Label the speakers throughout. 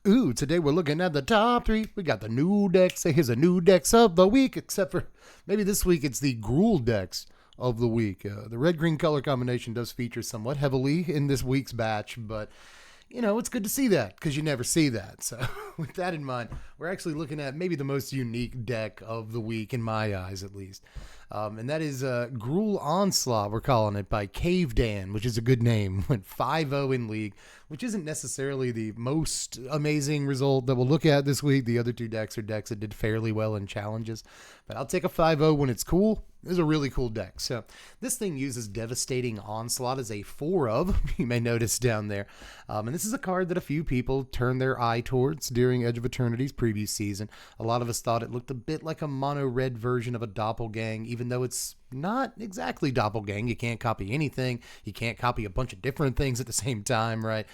Speaker 1: Ooh, today we're looking at the top 3. We got the new decks. Here's a new decks of the week, except for maybe this week it's the Gruul decks of the week. The red-green color combination does feature somewhat heavily in this week's batch, but you know, it's good to see that because you never see that. So with that in mind, we're actually looking at maybe the most unique deck of the week in my eyes, at least. And that is Gruul Onslaught, we're calling it, by Cave Dan, which is a good name. Went 5-0 in League, which isn't necessarily the most amazing result that we'll look at this week. The other two decks are decks that did fairly well in challenges. But I'll take a 5-0 when it's cool. This is a really cool deck. So this thing uses Devastating Onslaught as a 4-of, you may notice down there. And this is a card that a few people turned their eye towards during Edge of Eternities previous season. A lot of us thought it looked a bit like a mono-red version of a Doppelgang, even though it's not exactly Doppelgang. You can't copy anything. You can't copy a bunch of different things at the same time, right?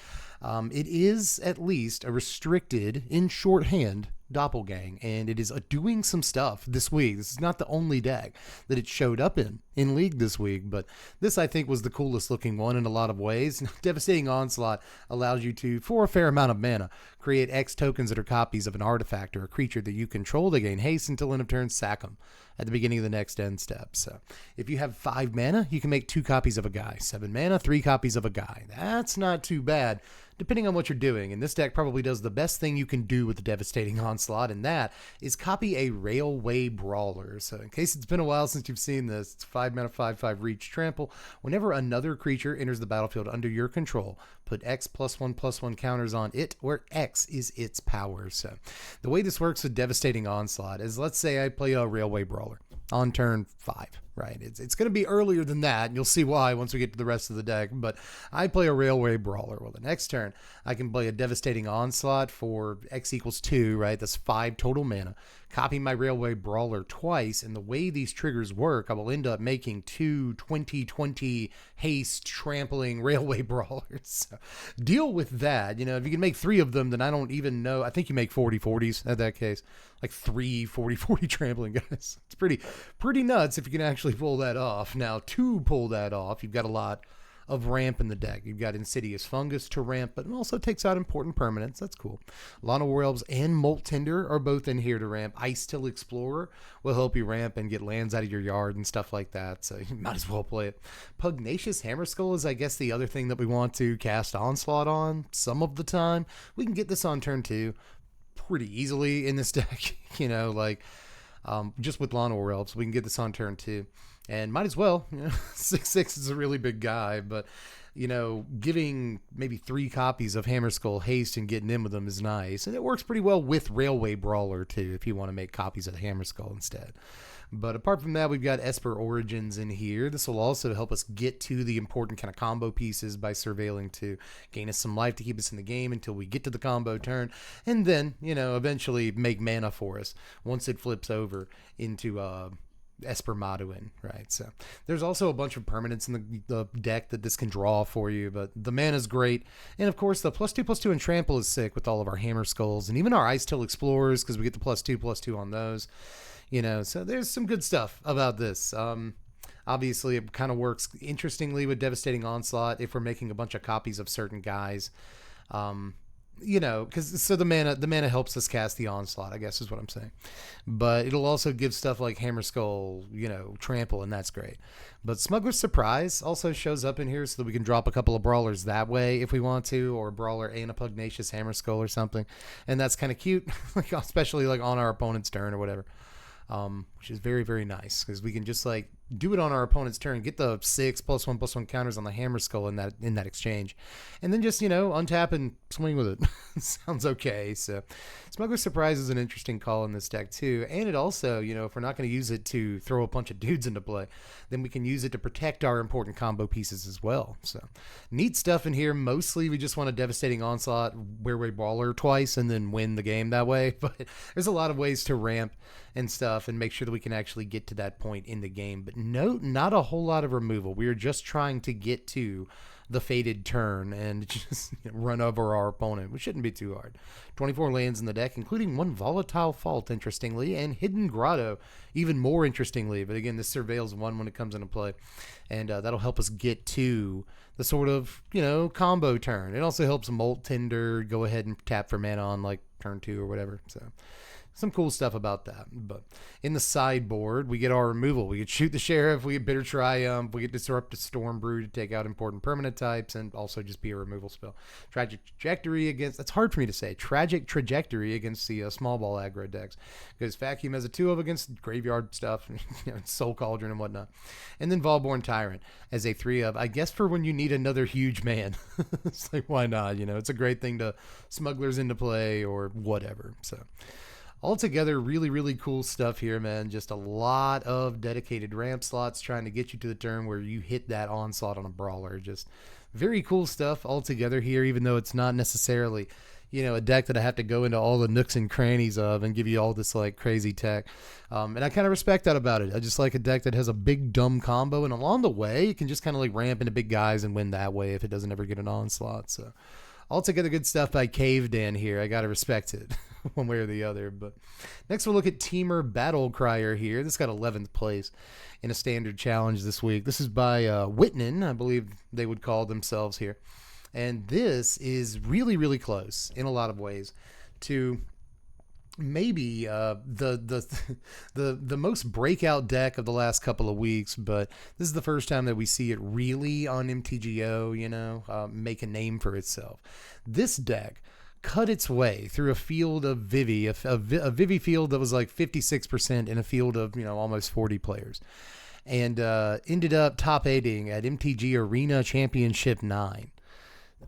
Speaker 1: It is at least a restricted, in shorthand, Doppelgang, and it is doing some stuff this week. This is not the only deck that it showed up in League this week, but this I think was the coolest looking one in a lot of ways. Devastating Onslaught allows you to, for a fair amount of mana, create X tokens that are copies of an artifact or a creature that you control. They gain haste until end of turn, sack them at the beginning of the next end step. So if you have 5 mana, you can make 2 copies of a guy. 7 mana, 3 copies of a guy. That's not too bad, depending on what you're doing. And this deck probably does the best thing you can do with the Devastating Onslaught, and that is copy a Railway Brawler. So in case it's been a while since you've seen this, it's 5 mana, 5/5 reach, trample. Whenever another creature enters the battlefield under your control, put X +1/+1 counters on it, where X is its power. So the way this works with Devastating Onslaught is, let's say I play a Railway Brawler on turn 5. Right, it's going to be earlier than that, and you'll see why once we get to the rest of the deck, but I play a Railway Brawler. Well, the next turn, I can play a Devastating Onslaught for X = 2, right? That's 5 total mana. Copy my Railway Brawler twice, and the way these triggers work, I will end up making 2 20/20 haste trampling Railway Brawlers. So deal with that. You know, if you can make 3 of them, then I don't even know. I think you make 40/40s at that case. Like 3 40/40 trampling guys. It's pretty nuts if you can actually pull that off. Now, to pull that off, you've got a lot of ramp in the deck. You've got Insidious Fungus to ramp, but it also takes out important permanents. That's cool. Lana Werelves and Molt Tinder are both in here to ramp. Ice Till Explorer will help you ramp and get lands out of your yard and stuff like that, so you might as well play it. Pugnacious Hammerskull is, I guess, the other thing that we want to cast Onslaught on some of the time. We can get this on turn 2 pretty easily in this deck, you know, like just with Lana Werelves, we can get this on turn 2. And might as well, you know, 6/6 is a really big guy, but, you know, giving maybe 3 copies of Hammerskull haste and getting in with them is nice. And it works pretty well with Railway Brawler, too, if you want to make copies of the Hammerskull instead. But apart from that, we've got Esper Origins in here. This will also help us get to the important kind of combo pieces by surveilling to gain us some life to keep us in the game until we get to the combo turn. And then, you know, eventually make mana for us once it flips over into Esper Maduin, right? So there's also a bunch of permanents in the deck that this can draw for you, but the mana's great. And of course, the +2/+2 and trample is sick with all of our Hammerskulls and even our Ice Till Explorers, because we get the +2/+2 on those. You know, so there's some good stuff about this. Obviously, it kind of works interestingly with Devastating Onslaught if we're making a bunch of copies of certain guys. You know, because so the mana helps us cast the Onslaught, I guess is what I'm saying. But it'll also give stuff like Hammerskull, you know, trample, and that's great. But Smuggler's Surprise also shows up in here so that we can drop a couple of Brawlers that way if we want to, or a Brawler and a Pugnacious Hammerskull or something. And that's kind of cute, like especially like on our opponent's turn or whatever. Which is very, very nice because we can just like do it on our opponent's turn, get the 6 +1/+1 counters on the Hammerskull in that exchange, and then just, you know, untap and swing with it. Sounds okay. So Smuggler's Surprise is an interesting call in this deck too, and it also, you know, if we're not going to use it to throw a bunch of dudes into play, then we can use it to protect our important combo pieces as well. So neat stuff in here. Mostly we just want a Devastating Onslaught, Railway Brawler twice, and then win the game that way. But there's a lot of ways to ramp and stuff and make sure that we can actually get to that point in the game. But no, not a whole lot of removal. We are just trying to get to the fated turn and just run over our opponent, which shouldn't be too hard. 24 lands in the deck, including one Volatile Fault, interestingly, and Hidden Grotto, even more interestingly. But again, this surveils one when it comes into play, and that'll help us get to the sort of, combo turn. It also helps Molt Tinder go ahead and tap for mana on like turn 2 or whatever. So some cool stuff about that. But in the sideboard, we get our removal. We get Shoot the Sheriff, we get Bitter Triumph, we get Disrupt the Stormbrew to take out important permanent types, and also just be a removal spell. Tragic Trajectory against, that's hard for me to say, Tragic Trajectory against the small ball aggro decks, because Vacuum has a 2 of against graveyard stuff, Soul Cauldron and whatnot. And then Volborn Tyrant as a 3 of, I guess for when you need another huge man. It's like, why not? It's a great thing to smugglers into play or whatever. So altogether, really, really cool stuff here, man. Just a lot of dedicated ramp slots trying to get you to the turn where you hit that onslaught on a brawler. Just very cool stuff altogether here, even though it's not necessarily, a deck that I have to go into all the nooks and crannies of and give you all this like crazy tech. And I kind of respect that about it. I just like a deck that has a big dumb combo, and along the way, it can just kind of like ramp into big guys and win that way if it doesn't ever get an onslaught. So altogether good stuff by Caved In here. I got to respect it one way or the other. But next we'll look at Teamer Battle Crier here. This got 11th place in a standard challenge this week. This is by Whitman, I believe they would call themselves here. And this is really, really close in a lot of ways to maybe the most breakout deck of the last couple of weeks, but this is the first time that we see it really on MTGO, make a name for itself. This deck cut its way through a field of Vivi, a Vivi field that was like 56% in a field of, almost 40 players, and ended up top 8ing at MTG Arena Championship 9.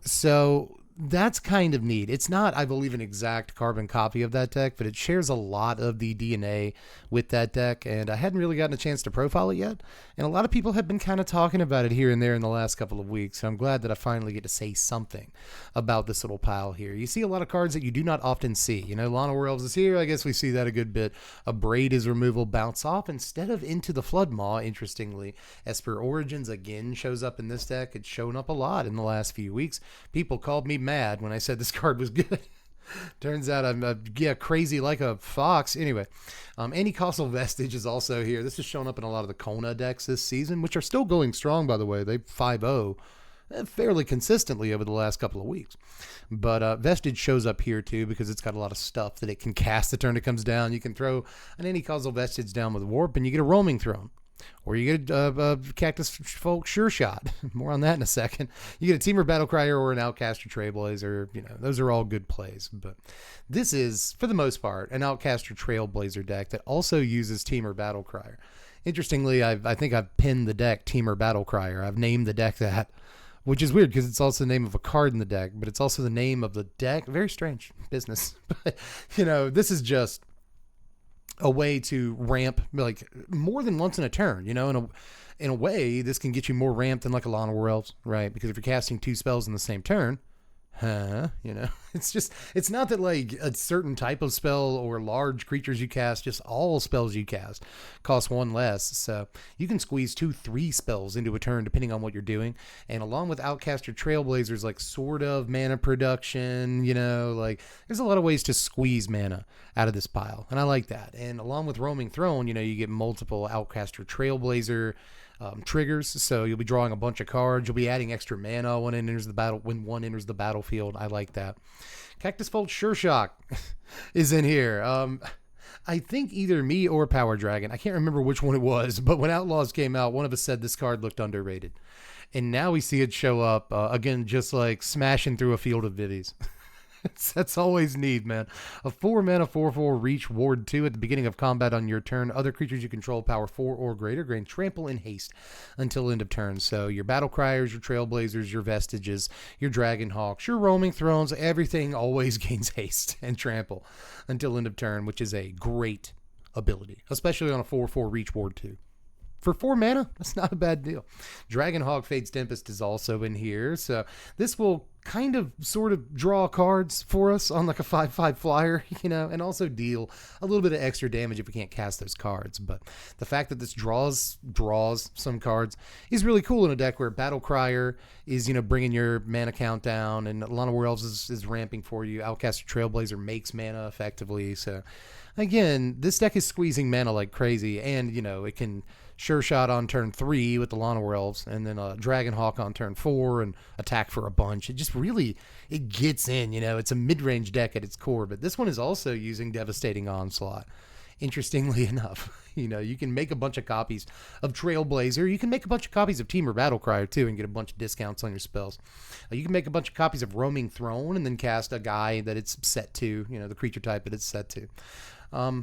Speaker 1: So that's kind of neat. It's not, I believe, an exact carbon copy of that deck, but it shares a lot of the DNA with that deck, and I hadn't really gotten a chance to profile it yet, and a lot of people have been kind of talking about it here and there in the last couple of weeks, so I'm glad that I finally get to say something about this little pile here. You see a lot of cards that you do not often see. Lana Werewolves is here. I guess we see that a good bit. A Braid is removal, bounce off instead of into the Floodmaw, interestingly. Esper Origins again shows up in this deck. It's shown up a lot in the last few weeks. People called me mad when I said this card was good. Turns out I'm crazy like a fox. Anyway, Anti-Causal Vestige is also here. This has shown up in a lot of the Kona decks this season, which are still going strong, by the way. They 5-0 fairly consistently over the last couple of weeks. But Vestige shows up here too because it's got a lot of stuff that it can cast the turn it comes down. You can throw an Anti-Causal Vestige down with Warp and you get a Roaming Throne. Or you get a Cactus Folk Sure Shot. More on that in a second. You get a Teamer Battle Crier or an Outcaster Trailblazer. Those are all good plays. But this is, for the most part, an Outcaster Trailblazer deck that also uses Teamer Battle Crier. Interestingly, I think I've pinned the deck Teamer Battle Crier. I've named the deck that, which is weird because it's also the name of a card in the deck, but it's also the name of the deck. Very strange business. But, this is just a way to ramp like more than once in a turn, in a way this can get you more ramp than like a Lana Werewolves, right? Because if you're casting 2 spells in the same turn, it's not that like a certain type of spell or large creatures you cast, just all spells you cast cost 1 less. So you can squeeze 2-3 spells into a turn depending on what you're doing. And along with Outcaster Trailblazers, like sort of mana production, like there's a lot of ways to squeeze mana out of this pile. And I like that. And along with Roaming Throne, you get multiple Outcaster Trailblazer triggers, so you'll be drawing a bunch of cards. You'll be adding extra mana when one enters the battlefield. I like that. Cactus Fold Sure Shock is in here. I think either me or Power Dragon, I can't remember which one it was, but when Outlaws came out, one of us said this card looked underrated, and now we see it show up again, just like smashing through a field of Vivis. That's always neat, man. A 4-mana 4/4 reach ward 2 at the beginning of combat on your turn. Other creatures you control power 4 or greater gain trample and haste until end of turn. So your Battle Criers, your Trailblazers, your Vestiges, your Dragonhawks, your Roaming Thrones, everything always gains haste and trample until end of turn, which is a great ability, especially on a 4/4 reach ward 2. For 4 mana, that's not a bad deal. Dragonhawk Fate's Tempest is also in here. So this will kind of sort of draw cards for us on like a 5/5 flyer, and also deal a little bit of extra damage if we can't cast those cards. But the fact that this draws some cards is really cool in a deck where Battle Crier is, bringing your mana count down, and Lana Werewolves is ramping for you. Outcaster Trailblazer makes mana effectively. So again, this deck is squeezing mana like crazy, and it can Sure Shot on turn 3 with the Lana Werewolves, and then Dragonhawk on turn 4 and attack for a bunch. It just really, it gets in, it's a mid-range deck at its core, but this one is also using Devastating Onslaught. Interestingly enough, you can make a bunch of copies of Trailblazer. You can make a bunch of copies of Team or Battle Crier too and get a bunch of discounts on your spells. You can make a bunch of copies of Roaming Throne and then cast a guy that it's set to, the creature type that it's set to.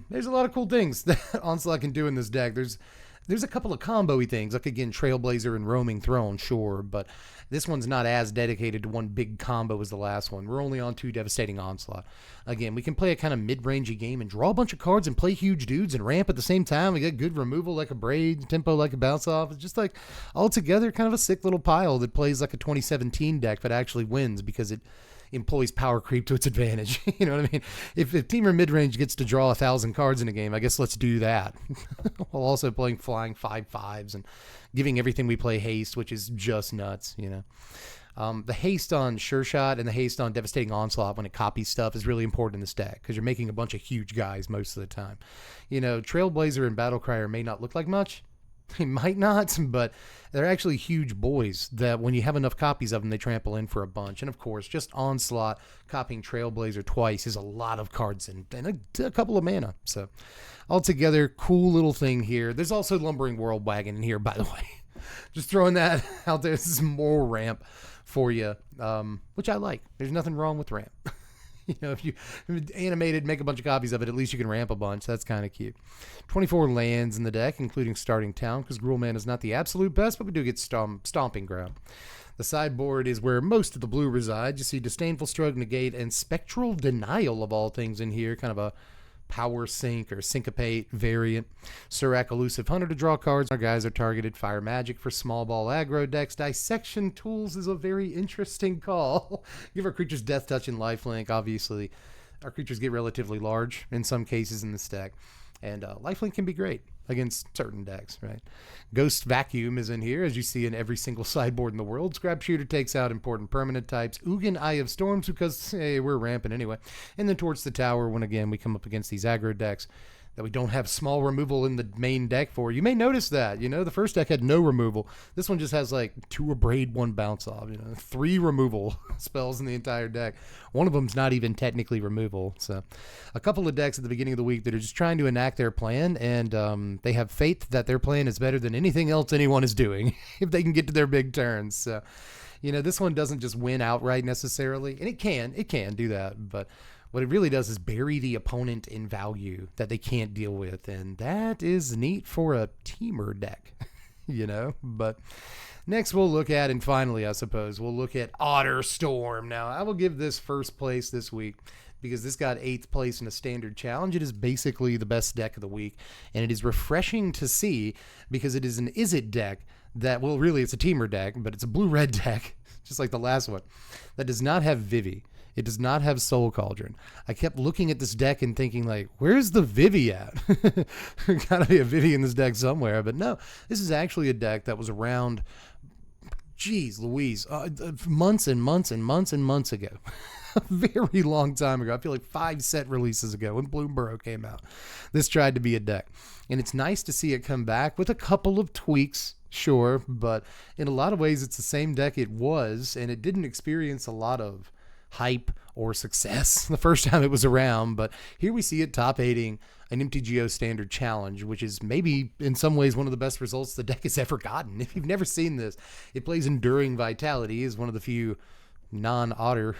Speaker 1: There's a lot of cool things that Onslaught can do in this deck. There's a couple of combo-y things, like, again, Trailblazer and Roaming Throne, sure, but this one's not as dedicated to one big combo as the last one. We're only on 2 Devastating Onslaught. Again, we can play a kind of mid-rangey game and draw a bunch of cards and play huge dudes and ramp at the same time. We got good removal like a Braid, tempo like a Bounce Off. It's just like, all together, kind of a sick little pile that plays like a 2017 deck but actually wins because it employs power creep to its advantage. You know what I mean? If team or mid-range gets to draw 1,000 cards in a game, I guess let's do that. While also playing flying 5/5s and giving everything we play haste, which is just nuts, The haste on Sure Shot and the haste on Devastating Onslaught when it copies stuff is really important in this deck because you're making a bunch of huge guys most of the time. Trailblazer and Battle Crier may not look like much. They might not, but they're actually huge boys that when you have enough copies of them, they trample in for a bunch. And of course, just Onslaught copying Trailblazer twice is a lot of cards and a couple of mana. So altogether, cool little thing here. There's also Lumbering World Wagon in here, by the way. Just throwing that out there. This is more ramp for you, which I like. There's nothing wrong with ramp. If you animated, make a bunch of copies of it, at least you can ramp a bunch. That's kind of cute. 24 lands in the deck, including Starting Town, because Gruul mana is not the absolute best, but we do get Stomping Ground. The sideboard is where most of the blue resides. You see Disdainful Stroke, Negate, and Spectral Denial of all things in here. Kind of a Power Sync or Syncopate variant. Surak, Elusive Hunter to draw cards. Our guys are targeted. Fire Magic for small ball aggro decks. Dissection Tools is a very interesting call. Give our creatures Death Touch and Lifelink. Obviously, our creatures get relatively large in some cases in this deck. And Lifelink can be great against certain decks, right? Ghost Vacuum is in here, as you see in every single sideboard in the world. Scrap Shooter takes out important permanent types. Ugin, Eye of Storms, because, hey, we're ramping anyway. And then Torch the Tower, when, again, we come up against these aggro decks that we don't have small removal in the main deck for. You may notice that, the first deck had no removal. This one just has like 2 Abrade, 1 Bounce Off, 3 removal spells in the entire deck. One of them's not even technically removal. So a couple of decks at the beginning of the week that are just trying to enact their plan, and they have faith that their plan is better than anything else anyone is doing if they can get to their big turns. So, this one doesn't just win outright necessarily, and it can do that, but what it really does is bury the opponent in value that they can't deal with, and that is neat for a teamer deck, But next we'll look at, and finally I suppose, we'll look at Otter Storm. Now, I will give this first place this week because this got 8th place in a standard challenge. It is basically the best deck of the week, and it is refreshing to see because it is an Izzet deck that, well, really it's a teamer deck, but it's a blue-red deck, just like the last one, that does not have Vivi. It does not have Soul Cauldron. I kept looking at this deck and thinking, like, where's the Vivi at? Gotta be a Vivi in this deck somewhere. But no, this is actually a deck that was around, geez Louise, months and months and months and months ago. A very long time ago. I feel like 5 set releases ago when Bloomburrow came out. This tried to be a deck. And it's nice to see it come back with a couple of tweaks, sure, but in a lot of ways it's the same deck it was, and it didn't experience a lot of hype or success the first time it was around, but here we see it top 8ing an MTGO standard challenge, which is maybe in some ways one of the best results the deck has ever gotten. If you've never seen this, it plays Enduring Vitality, is one of the few non-otter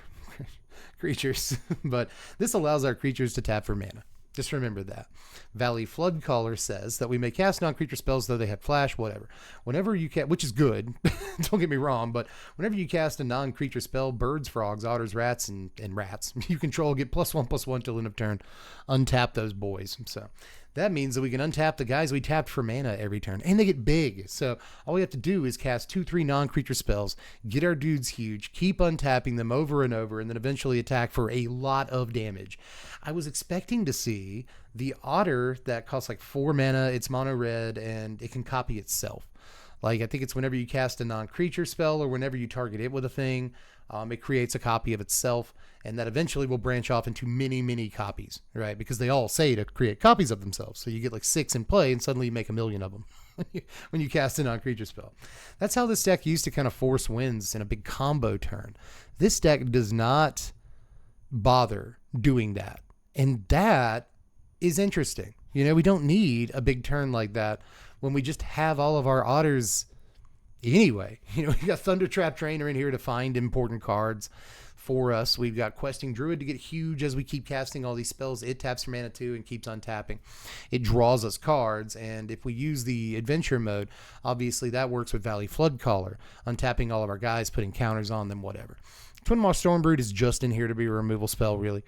Speaker 1: creatures, but this allows our creatures to tap for mana. Just remember that. Valley Floodcaller says that we may cast non-creature spells though they have flash, whatever. Whenever you cast, which is good, don't get me wrong, but whenever you cast a non-creature spell, birds, frogs, otters, rats, and rats, you control get +1/+1 till end of turn. Untap those boys. So That means that we can untap the guys we tapped for mana every turn, and they get big. So all we have to do is cast 2-3 non-creature spells, get our dudes huge, keep untapping them over and over, and then eventually attack for a lot of damage. I was expecting to see the Otter that costs like 4 mana, it's mono red, and it can copy itself. Like, I think it's whenever you cast a non-creature spell or whenever you target it with a thing, it creates a copy of itself, and that eventually will branch off into many copies, right? Because they all say to create copies of themselves. So you get like 6 in play, and suddenly you make 1,000,000 of them when you cast a non-creature spell. That's how this deck used to kind of force wins in a big combo turn. This deck does not bother doing that, and that is interesting. You know, we don't need a big turn like that when we just have all of our Otters anyway. You know, we got Thundertrap Trainer in here to find important cards for us. We've got Questing Druid to get huge as we keep casting all these spells. It taps for mana too and keeps untapping. It draws us cards, and if we use the adventure mode, obviously that works with Valley Floodcaller, untapping all of our guys, putting counters on them, whatever. Twin Maw Stormbrood is just in here to be a removal spell, really.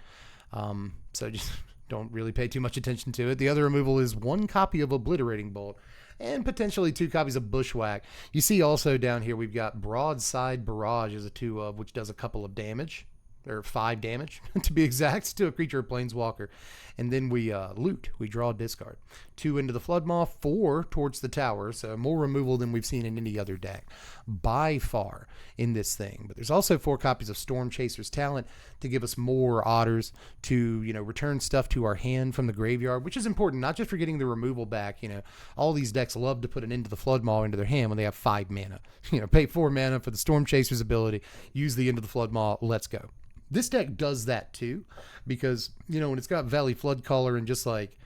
Speaker 1: So just don't really pay too much attention to it. The other removal is 1 copy of Obliterating Bolt and potentially 2 copies of Bushwhack. You see also down here we've got Broadside Barrage as a 2 of, which does a couple of damage, or 5 damage to be exact, to a creature or planeswalker. And then we loot. We draw a discard. 2 into the Floodmaw, 4 towards the tower, so more removal than we've seen in any other deck by far in this thing. But there's also 4 copies of Storm Chaser's Talent to give us more Otters to, you know, return stuff to our hand from the graveyard, which is important, not just for getting the removal back. You know, all these decks love to put an Into the Floodmaw into their hand when they have 5 mana. You know, pay 4 mana for the Storm Chaser's ability, use the Into the Floodmaw, let's go. This deck does that too, because, you know, when it's got Valley Floodcaller and just like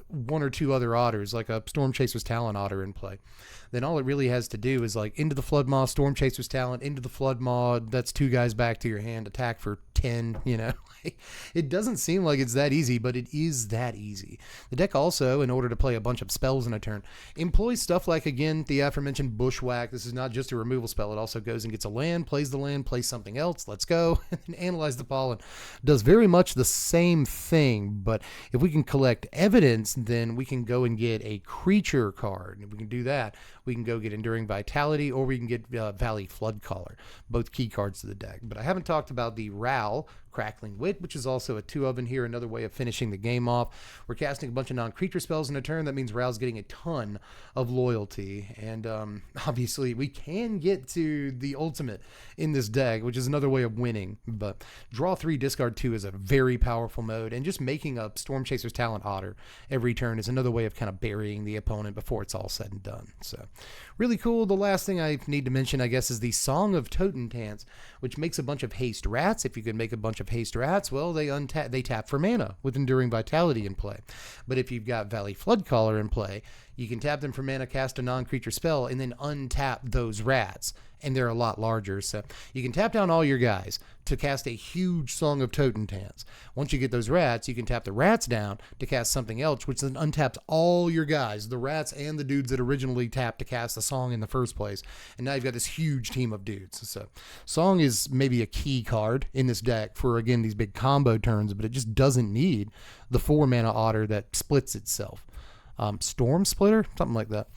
Speaker 1: 1 or 2 other Otters, like a Storm Chaser's Talent Otter in play, then all it really has to do is like into the Floodmaw, Storm Chaser's Talent, into the Floodmaw, that's 2 guys back to your hand, attack for 10, you know. It doesn't seem like it's that easy, but it is that easy. The deck also, in order to play a bunch of spells in a turn, employs stuff like, again, the aforementioned Bushwhack. This is not just a removal spell. It also goes and gets a land, plays the land, plays something else, let's go, and Analyze the Pollen. Does very much the same thing, but if we can collect evidence, then we can go and get a creature card. If we can do that, we can go get Enduring Vitality, or we can get Valley Floodcaller, both key cards to the deck. But I haven't talked about the Ral, Crackling Wit, which is also a 2 of in here, another way of finishing the game off. We're casting a bunch of non-creature spells in a turn. That means Ral's getting a ton of loyalty, and obviously we can get to the ultimate in this deck, which is another way of winning. But draw 3, discard 2 is a very powerful mode, and just making a Storm Chaser's Talent Otter every turn is another way of kind of burying the opponent before it's all said and done. So really cool. The last thing I need to mention, I guess, is the Song of Totentants, which makes a bunch of haste rats. If you can make a bunch of haste rats, well, they tap for mana with Enduring Vitality in play. But if you've got Valley Floodcaller in play, you can tap them for mana, cast a non-creature spell, and then untap those rats. And they're a lot larger, so you can tap down all your guys to cast a huge Song of Totentants. Once you get those rats, you can tap the rats down to cast something else, which then untaps all your guys, the rats and the dudes that originally tapped to cast the song in the first place. And now you've got this huge team of dudes. So Song is maybe a key card in this deck for, again, these big combo turns, but it just doesn't need the 4 mana Otter that splits itself. Storm Splitter, something like that.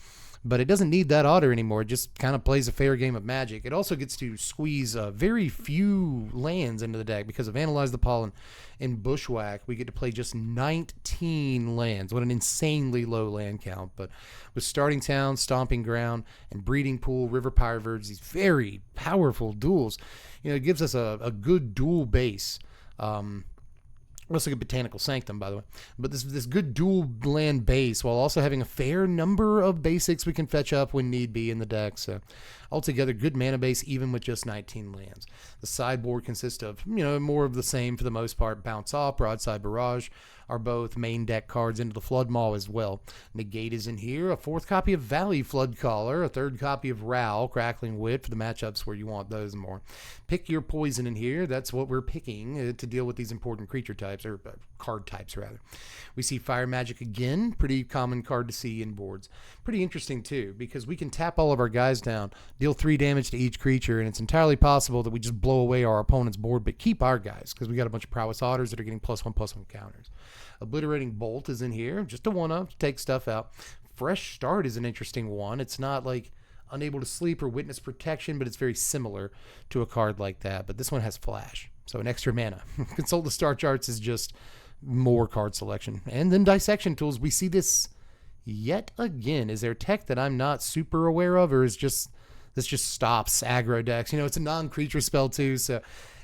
Speaker 1: But it doesn't need that Otter anymore. It just kind of plays a fair game of Magic. It also gets to squeeze very few lands into the deck because of Analyze the Pollen and Bushwhack. We get to play just 19 lands. What an insanely low land count. But with Starting Town, Stomping Ground, and Breeding Pool, River Pyreverts, these very powerful duels, you know, it gives us a good dual base. Also good Botanical Sanctum, by the way. But this good dual land base, while also having a fair number of basics we can fetch up when need be in the deck. So altogether, good mana base, even with just 19 lands. The sideboard consists of, you know, more of the same for the most part. Bounce Off, Broadside Barrage are both main deck cards. Into the Floodmaw as well. Negate is in here. A 4th copy of Valley Floodcaller. A 3rd copy of Ral, Crackling Wit, for the matchups where you want those more. Pick your poison in here. That's what we're picking to deal with these important creature types, or card types, rather. We see Fire Magic again. Pretty common card to see in boards. Pretty interesting, too, because we can tap all of our guys down, deal 3 damage to each creature, and it's entirely possible that we just blow away our opponent's board, but keep our guys, because we got a bunch of Prowess Otters that are getting +1/+1 counters. Obliterating Bolt is in here, just a 1-up to take stuff out. Fresh Start is an interesting one. It's not like Unable to Sleep or Witness Protection, but it's very similar to a card like that. But this one has Flash, so an extra mana. Consult the Star Charts is just more card selection. And then Dissection Tools, we see this yet again. Is there tech that I'm not super aware of, or is this just stops aggro decks? You know, it's a non-creature spell too, so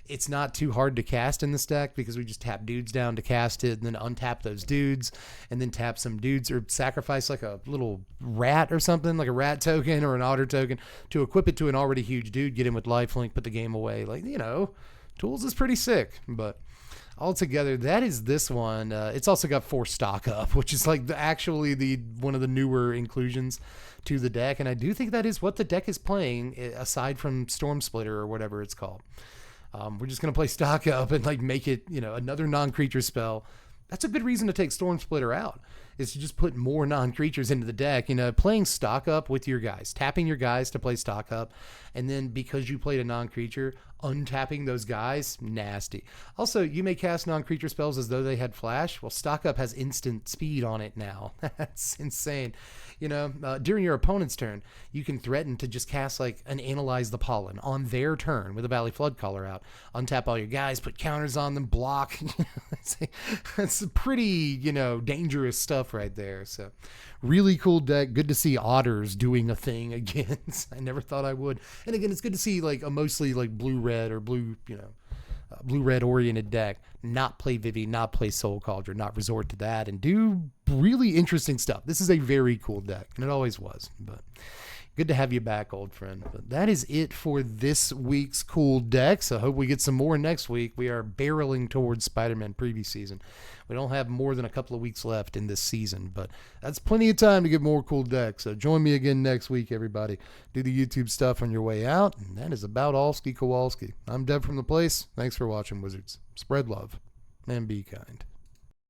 Speaker 1: it's not too hard to cast in this deck because we just tap dudes down to cast it and then untap those dudes and then tap some dudes or sacrifice like a little rat or something, like a rat token or an otter token to equip it to an already huge dude, get him with lifelink, put the game away. Like, you know, Tools is pretty sick, but altogether, that is this one. It's also got 4 stock up, which is like actually one of the newer inclusions to the deck, and I do think that is what the deck is playing, aside from Storm Splitter or whatever it's called. We're just going to play stock up and like make it, you know, another non-creature spell. That's a good reason to take Storm Splitter out, is to just put more non-creatures into the deck. You know, playing stock up with your guys, tapping your guys to play stock up, and then because you played a non-creature, untapping those guys, nasty. Also, you may cast non-creature spells as though they had flash. Well, stock up has instant speed on it now. That's insane. You know, during your opponent's turn, you can threaten to just cast like an Analyze the Pollen on their turn with a Valley Floodcaller out. Untap all your guys, put counters on them, block. That's pretty, you know, dangerous stuff right there. So really cool deck. Good to see Otters doing a thing again. I never thought I would. And again, it's good to see like a mostly like blue-red or blue, you know, blue-red oriented deck not play Vivi, not play Soul Cauldron, not resort to that, and do really interesting stuff. This is a very cool deck, and it always was. But good to have you back, old friend. But that is it for this week's cool decks. I hope we get some more next week. We are barreling towards Spider-Man preview season. We don't have more than a couple of weeks left in this season, but that's plenty of time to get more cool decks. So join me again next week, everybody. Do the YouTube stuff on your way out, and that is about all ski Kowalski. I'm Deb from The Place. Thanks for watching, Wizards. Spread love and be kind.